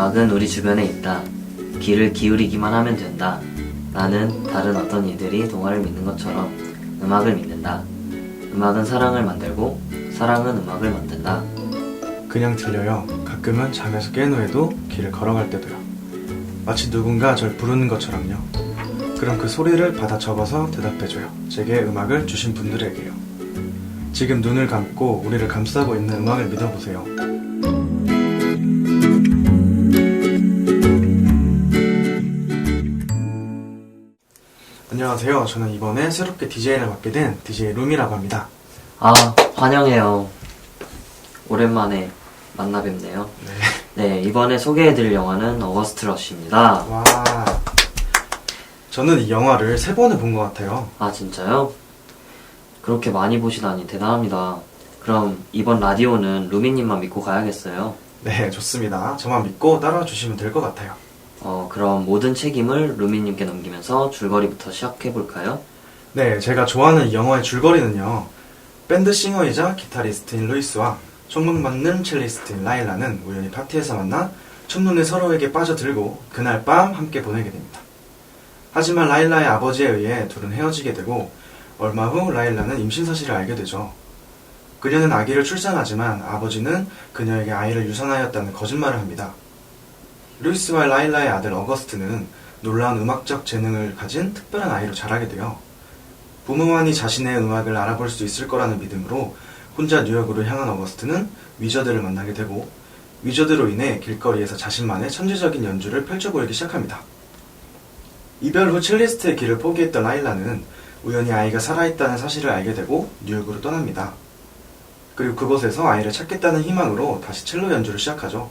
음악은 우리 주변에 있다. 귀를 기울이기만 하면 된다. 나는 다른 어떤 이들이 동화를 믿는 것처럼 음악을 믿는다. 음악은 사랑을 만들고 사랑은 음악을 만든다. 그냥 들려요. 가끔은 잠에서 깬 후에도 길을 걸어갈 때도요. 마치 누군가 절 부르는 것처럼요. 그럼 그 소리를 받아 적어서 대답해줘요. 제게 음악을 주신 분들에게요. 지금 눈을 감고 우리를 감싸고 있는 음악을 믿어보세요. 안녕하세요. 저는 이번에 새롭게 DJ를 맡게 된 DJ 룸이라고 합니다. 아, 환영해요. 오랜만에 만나 뵙네요. 네, 이번에 소개해드릴 영화는 어거스트 러쉬입니다. 와, 저는 이 영화를 3번을 본 것 같아요. 아, 진짜요? 그렇게 많이 보시다니 대단합니다. 그럼 이번 라디오는 루미님만 믿고 가야겠어요. 네, 좋습니다. 저만 믿고 따라와 주시면 될 것 같아요. 그럼 모든 책임을 루미님께 넘기면서 줄거리부터 시작해볼까요? 네, 제가 좋아하는 이 영화의 줄거리는요. 밴드 싱어이자 기타리스트인 루이스와 총명 맞는 첼리스트인 라일라는 우연히 파티에서 만나 첫눈에 서로에게 빠져들고 그날 밤 함께 보내게 됩니다. 하지만 라일라의 아버지에 의해 둘은 헤어지게 되고 얼마 후 라일라는 임신 사실을 알게 되죠. 그녀는 아기를 출산하지만 아버지는 그녀에게 아이를 유산하였다는 거짓말을 합니다. 루이스와 라일라의 아들 어거스트는 놀라운 음악적 재능을 가진 특별한 아이로 자라게 돼요. 부모만이 자신의 음악을 알아볼 수 있을 거라는 믿음으로 혼자 뉴욕으로 향한 어거스트는 위저들을 만나게 되고 위저드로 인해 길거리에서 자신만의 천재적인 연주를 펼쳐 보이기 시작합니다. 이별 후 첼리스트의 길을 포기했던 라일라는 우연히 아이가 살아있다는 사실을 알게 되고 뉴욕으로 떠납니다. 그리고 그곳에서 아이를 찾겠다는 희망으로 다시 첼로 연주를 시작하죠.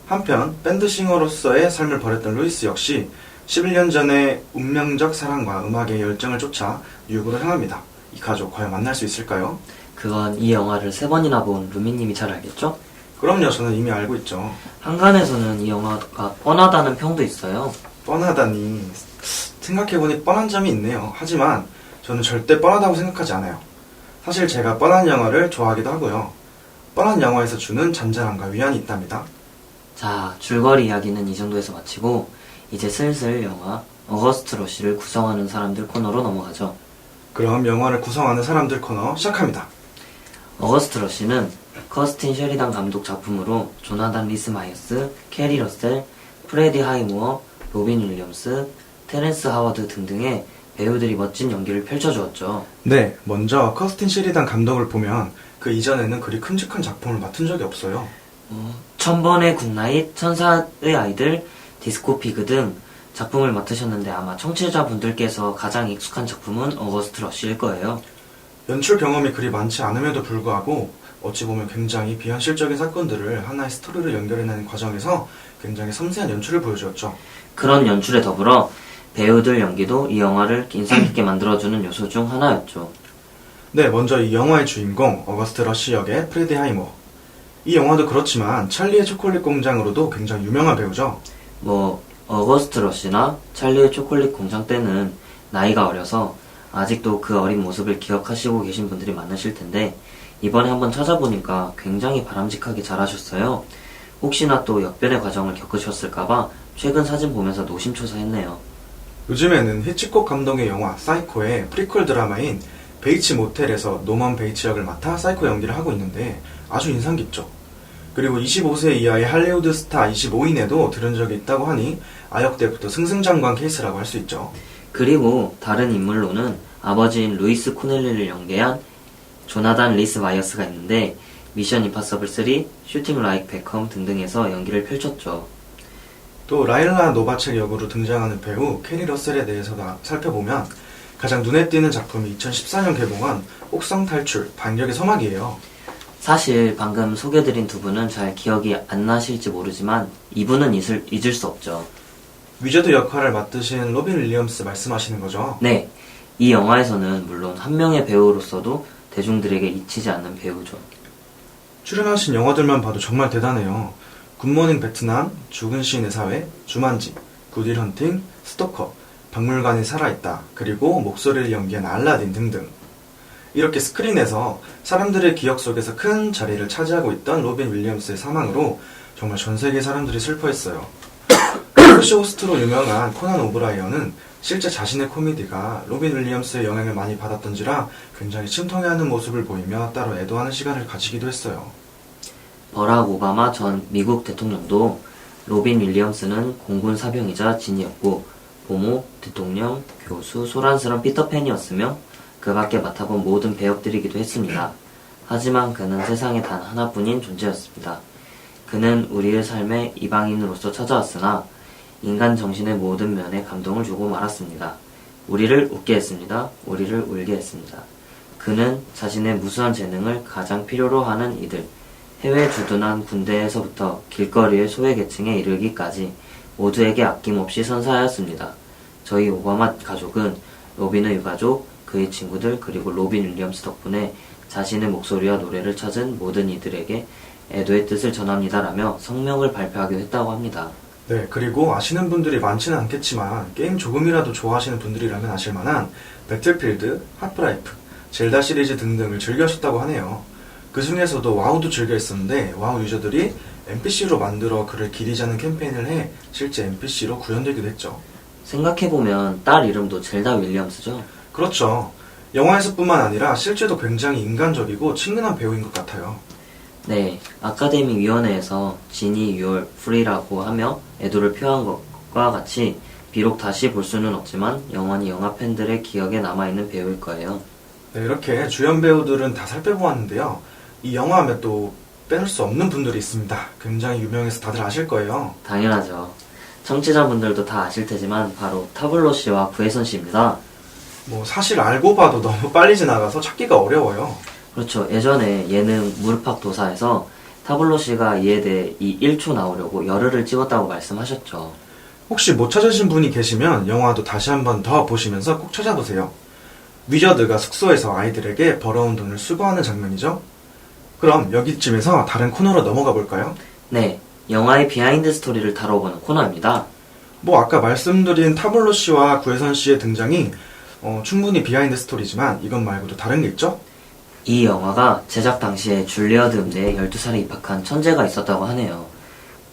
한편 밴드 싱어로서의 삶을 버렸던 루이스 역시 11년 전의 운명적 사랑과 음악의 열정을 쫓아 뉴욕으로 향합니다. 이 가족 과연 만날 수 있을까요? 그건 이 영화를 3번이나 본 루미님이 잘 알겠죠? 그럼요, 저는 이미 알고 있죠. 한간에서는 이 영화가 뻔하다는 평도 있어요. 뻔하다니, 생각해보니 뻔한 점이 있네요. 하지만 저는 절대 뻔하다고 생각하지 않아요. 사실 제가 뻔한 영화를 좋아하기도 하고요. 뻔한 영화에서 주는 잔잔함과 위안이 있답니다. 자, 줄거리 이야기는 이 정도에서 마치고 이제 슬슬 영화 어거스트 러쉬를 구성하는 사람들 코너로 넘어가죠. 그럼 영화를 구성하는 사람들 코너 시작합니다. 어거스트 러쉬는 커스틴 셰리단 감독 작품으로 조나단 리스 마이어스, 캐리 러셀, 프레디 하이무어, 로빈 윌리엄스, 테렌스 하워드 등등의 배우들이 멋진 연기를 펼쳐주었죠. 네, 먼저 커스틴 셰리단 감독을 보면 그 이전에는 그리 큼직한 작품을 맡은 적이 없어요. 1000번의 굿나잇, 천사의 아이들, 디스코 피그 등 작품을 맡으셨는데 아마 청취자분들께서 가장 익숙한 작품은 어거스트 러쉬일 거예요. 연출 경험이 그리 많지 않음에도 불구하고 어찌 보면 굉장히 비현실적인 사건들을 하나의 스토리로 연결해내는 과정에서 굉장히 섬세한 연출을 보여주었죠. 그런 연출에 더불어 배우들 연기도 이 영화를 인상 깊게 만들어주는 요소 중 하나였죠. 네, 먼저 이 영화의 주인공 어거스트 러쉬 역의 프레디 하이머. 이 영화도 그렇지만 찰리의 초콜릿 공장으로도 굉장히 유명한 배우죠. 어거스트 러쉬나 찰리의 초콜릿 공장 때는 나이가 어려서 아직도 그 어린 모습을 기억하시고 계신 분들이 많으실 텐데 이번에 한번 찾아보니까 굉장히 바람직하게 잘하셨어요. 혹시나 또 역변의 과정을 겪으셨을까봐 최근 사진 보면서 노심초사했네요. 요즘에는 히치콕 감독의 영화 사이코의 프리퀄 드라마인 베이츠 모텔에서 노먼 베이츠 역을 맡아 사이코 연기를 하고 있는데 아주 인상 깊죠. 그리고 25세 이하의 할리우드 스타 25인에도 들은 적이 있다고 하니 아역 때부터 승승장구한 케이스라고 할 수 있죠. 그리고 다른 인물로는 아버지인 루이스 코넬리를 연기한 조나단 리스 마이어스가 있는데 미션 임파서블 3, 슈팅 라이크 베컴 등등에서 연기를 펼쳤죠. 또 라일라 노바첼 역으로 등장하는 배우 캐리 러셀에 대해서 살펴보면 가장 눈에 띄는 작품이 2014년 개봉한 옥상 탈출 반격의 서막이에요. 사실 방금 소개드린 두 분은 잘 기억이 안 나실지 모르지만 이분은 잊을 수 없죠. 위저드 역할을 맡으신 로빈 윌리엄스 말씀하시는 거죠? 네, 이 영화에서는 물론 한 명의 배우로서도 대중들에게 잊히지 않는 배우죠. 출연하신 영화들만 봐도 정말 대단해요. 굿모닝 베트남, 죽은 시인의 사회, 주만지, 굿윌 헌팅, 스토커, 박물관이 살아있다, 그리고 목소리를 연기한 알라딘 등등. 이렇게 스크린에서 사람들의 기억 속에서 큰 자리를 차지하고 있던 로빈 윌리엄스의 사망으로 정말 전 세계 사람들이 슬퍼했어요. 토시 호스트로 유명한 코난 오브라이언은 실제 자신의 코미디가 로빈 윌리엄스의 영향을 많이 받았던지라 굉장히 침통해하는 모습을 보이며 따로 애도하는 시간을 가지기도 했어요. 버락 오바마 전 미국 대통령도 로빈 윌리엄스는 공군 사병이자 진이었고 보모, 대통령, 교수, 소란스런 피터팬이었으며 그가 함께 맡아본 모든 배역들이기도 했습니다. 하지만 그는 세상에 단 하나뿐인 존재였습니다. 그는 우리의 삶에 이방인으로서 찾아왔으나 인간 정신의 모든 면에 감동을 주고 말았습니다. 우리를 웃게 했습니다. 우리를 울게 했습니다. 그는 자신의 무수한 재능을 가장 필요로 하는 이들, 해외 주둔한 군대에서부터 길거리의 소외계층에 이르기까지 모두에게 아낌없이 선사하였습니다. 저희 오바마 가족은 로빈의 유가족, 그의 친구들, 그리고 로빈 윌리엄스 덕분에 자신의 목소리와 노래를 찾은 모든 이들에게 애도의 뜻을 전합니다라며 성명을 발표하기도 했다고 합니다. 네, 그리고 아시는 분들이 많지는 않겠지만 게임 조금이라도 좋아하시는 분들이라면 아실만한 배틀필드, 하프라이프, 젤다 시리즈 등등을 즐겨하셨다고 하네요. 그 중에서도 와우도 즐겨 했었는데 와우 유저들이 NPC로 만들어 그를 기리자는 캠페인을 해 실제 NPC로 구현되기도 했죠. 생각해보면 딸 이름도 젤다 윌리엄스죠? 그렇죠. 영화에서뿐만 아니라 실제도 굉장히 인간적이고 친근한 배우인 것 같아요. 네, 아카데미 위원회에서 지니 유얼 프리라고 하며 애도를 표한 것과 같이 비록 다시 볼 수는 없지만 영원히 영화 팬들의 기억에 남아있는 배우일 거예요. 네, 이렇게 주연 배우들은 다 살펴보았는데요. 이 영화 하면 또 빼놓을 수 없는 분들이 있습니다. 굉장히 유명해서 다들 아실 거예요. 당연하죠. 청취자분들도 다 아실 테지만 바로 타블로 씨와 구혜선 씨입니다. 뭐 사실 알고 봐도 너무 빨리 지나가서 찾기가 어려워요. 그렇죠. 예전에 예능 무릎팍 도사에서 타블로 씨가 이에 대해 이 1초 나오려고 열흘을 찍었다고 말씀하셨죠. 혹시 못 찾으신 분이 계시면 영화도 다시 한 번 더 보시면서 꼭 찾아보세요. 위저드가 숙소에서 아이들에게 벌어온 돈을 수거하는 장면이죠. 그럼 여기쯤에서 다른 코너로 넘어가 볼까요? 네, 영화의 비하인드 스토리를 다뤄보는 코너입니다. 뭐 아까 말씀드린 타블로 씨와 구혜선 씨의 등장이 충분히 비하인드 스토리지만 이것 말고도 다른 게 있죠? 이 영화가 제작 당시에 줄리어드 음대에 12살에 입학한 천재가 있었다고 하네요.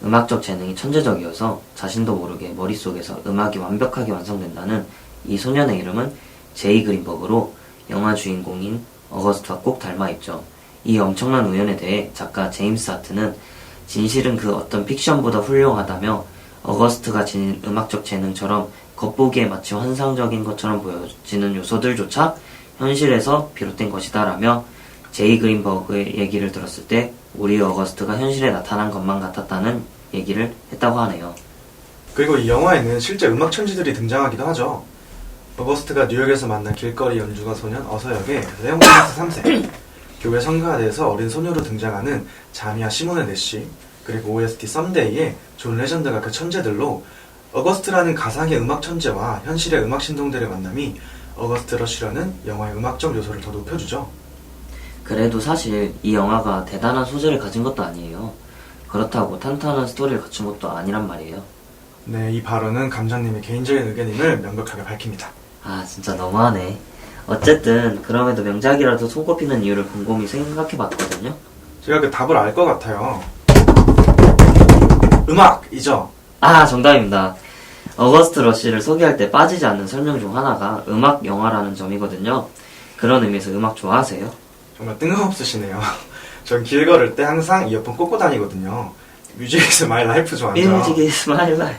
음악적 재능이 천재적이어서 자신도 모르게 머릿속에서 음악이 완벽하게 완성된다는 이 소년의 이름은 제이 그린버그로 영화 주인공인 어거스트와 꼭 닮아있죠. 이 엄청난 우연에 대해 작가 제임스 하트는 진실은 그 어떤 픽션보다 훌륭하다며 어거스트가 지닌 음악적 재능처럼 겉보기에 마치 환상적인 것처럼 보여지는 요소들조차 현실에서 비롯된 것이다 라며 제이 그린버그의 얘기를 들었을 때 우리 어거스트가 현실에 나타난 것만 같았다는 얘기를 했다고 하네요. 그리고 이 영화에는 실제 음악 천지들이 등장하기도 하죠. 어거스트가 뉴욕에서 만난 길거리 연주가 소년 어서 역의 레온 크리스 3세, 교회 성가대에서 어린 소녀로 등장하는 자미아 시모네 내시, 그리고 OST 썸데이의 존 레전드가 그 천재들로 어거스트라는 가상의 음악 천재와 현실의 음악 신동들의 만남이 어거스트 러쉬라는 영화의 음악적 요소를 더 높여주죠. 그래도 사실 이 영화가 대단한 소재를 가진 것도 아니에요. 그렇다고 탄탄한 스토리를 갖춘 것도 아니란 말이에요. 네, 이 발언은 감장님의 개인적인 의견임을 명백하게 밝힙니다. 아, 진짜 너무하네. 어쨌든 그럼에도 명작이라도 손꼽히는 이유를 곰곰이 생각해봤거든요. 제가 그 답을 알 것 같아요. 음악이죠. 아, 정답입니다. 어거스트 러쉬를 소개할 때 빠지지 않는 설명 중 하나가 음악 영화라는 점이거든요. 그런 의미에서 음악 좋아하세요? 정말 뜬금없으시네요. 전 길 걸을 때 항상 이어폰 꽂고 다니거든요. 뮤직 이즈 마이 라이프 좋아하죠. 뮤직 이즈 마이 라이프.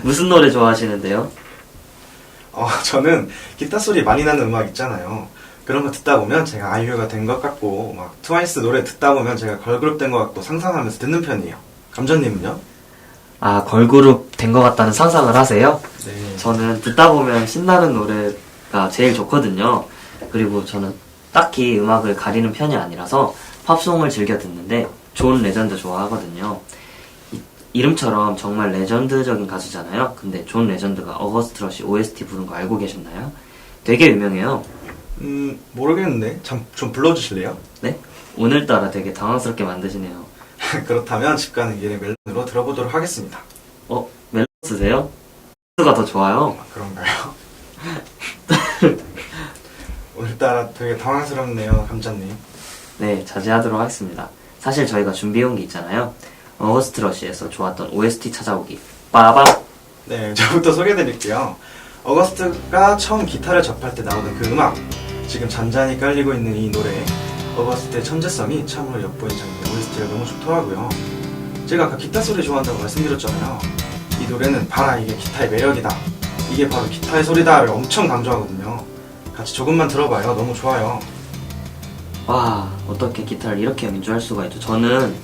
무슨 노래 좋아하시는데요? 저는 기타 소리 많이 나는 음악 있잖아요. 그런 거 듣다 보면 제가 아이유가 된 것 같고 막 트와이스 노래 듣다 보면 제가 걸그룹 된 것 같고 상상하면서 듣는 편이에요. 감자님은요? 아, 걸그룹 된 것 같다는 상상을 하세요? 네. 저는 듣다 보면 신나는 노래가 제일 좋거든요. 그리고 저는 딱히 음악을 가리는 편이 아니라서 팝송을 즐겨 듣는데 존 레전드 좋아하거든요. 이름처럼 정말 레전드적인 가수잖아요. 근데 존 레전드가 어거스트 러쉬 OST 부른 거 알고 계셨나요? 되게 유명해요. 모르겠는데 좀 불러주실래요? 네? 오늘따라 되게 당황스럽게 만드시네요. 그렇다면 집 가는 길에 멜론으로 들어보도록 하겠습니다. 멜론 쓰세요? 가 더 좋아요. 그런가요? 오늘따라 되게 당황스럽네요, 감자님. 네, 자제하도록 하겠습니다. 사실 저희가 준비해온 게 있잖아요. 어거스트 러시에서 좋았던 OST 찾아오기. 빠밤! 네, 저부터 소개해드릴게요. 어거스트가 처음 기타를 접할 때 나오는 그 음악, 지금 잔잔히 깔리고 있는 이 노래, 어거스트의 천재성이 참으로 엿보인 장면, OST가 너무 좋더라고요. 제가 아까 기타 소리 좋아한다고 말씀드렸잖아요. 이 노래는 봐라, 이게 기타의 매력이다, 이게 바로 기타의 소리다를 엄청 강조하거든요. 같이 조금만 들어봐요. 너무 좋아요. 와, 어떻게 기타를 이렇게 연주할 수가 있죠? 저는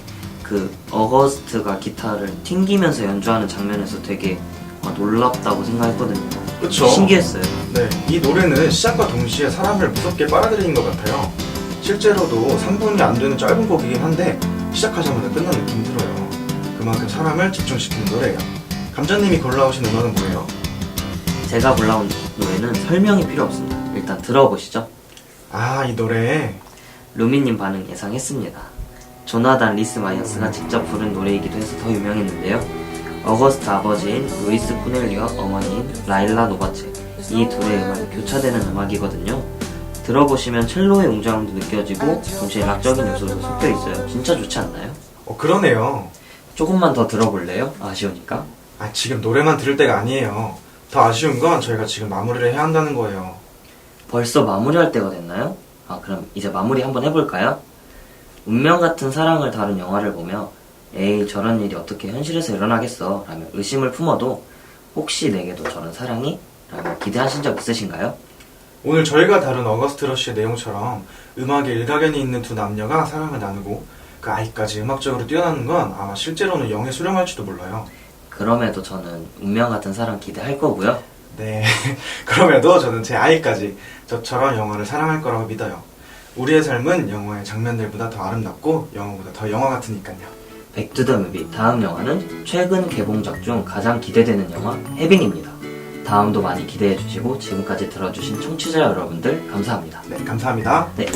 그 어거스트가 기타를 튕기면서 연주하는 장면에서 되게 놀랍다고 생각했거든요. 그쵸? 신기했어요. 네, 이 노래는 시작과 동시에 사람을 무섭게 빨아들이는 것 같아요. 실제로도 3분이 안 되는 짧은 곡이긴 한데 시작하자마자 끝나는 느낌이 들어요. 그만큼 사람을 집중시키는 노래예요. 감자님이 골라오신 음악은 뭐예요? 제가 골라온 노래는 설명이 필요 없습니다. 일단 들어보시죠. 아, 이 노래. 루미님 반응 예상했습니다. 조나단 리스 마이어스가 직접 부른 노래이기도 해서 더 유명했는데요. 어거스트 아버지인 루이스 코넬리와 어머니인 라일라 노바체, 이 둘의 음악이 교차되는 음악이거든요. 들어보시면 첼로의 웅장함도 느껴지고 동시에 락적인 요소도 섞여 있어요. 진짜 좋지 않나요? 그러네요. 조금만 더 들어볼래요? 아쉬우니까. 아, 지금 노래만 들을 때가 아니에요. 더 아쉬운 건 저희가 지금 마무리를 해야 한다는 거예요. 벌써 마무리할 때가 됐나요? 그럼 이제 마무리 한번 해볼까요? 운명 같은 사랑을 다룬 영화를 보며 에이, 저런 일이 어떻게 현실에서 일어나겠어 라며 의심을 품어도 혹시 내게도 저런 사랑이? 라며 기대하신 적 있으신가요? 오늘 저희가 다룬 어거스트 러쉬의 내용처럼 음악에 일가견이 있는 두 남녀가 사랑을 나누고 그 아이까지 음악적으로 뛰어나는 건 아마 실제로는 영에 수렴할지도 몰라요. 그럼에도 저는 운명 같은 사랑 기대할 거고요. 네, 그럼에도 저는 제 아이까지 저처럼 영화를 사랑할 거라고 믿어요. 우리의 삶은 영화의 장면들보다 더 아름답고 영화보다 더 영화 같으니까요. 백투더뮤비 다음 영화는 최근 개봉작 중 가장 기대되는 영화 해빙입니다. 다음도 많이 기대해주시고 지금까지 들어주신 청취자 여러분들 감사합니다. 네, 감사합니다. 네.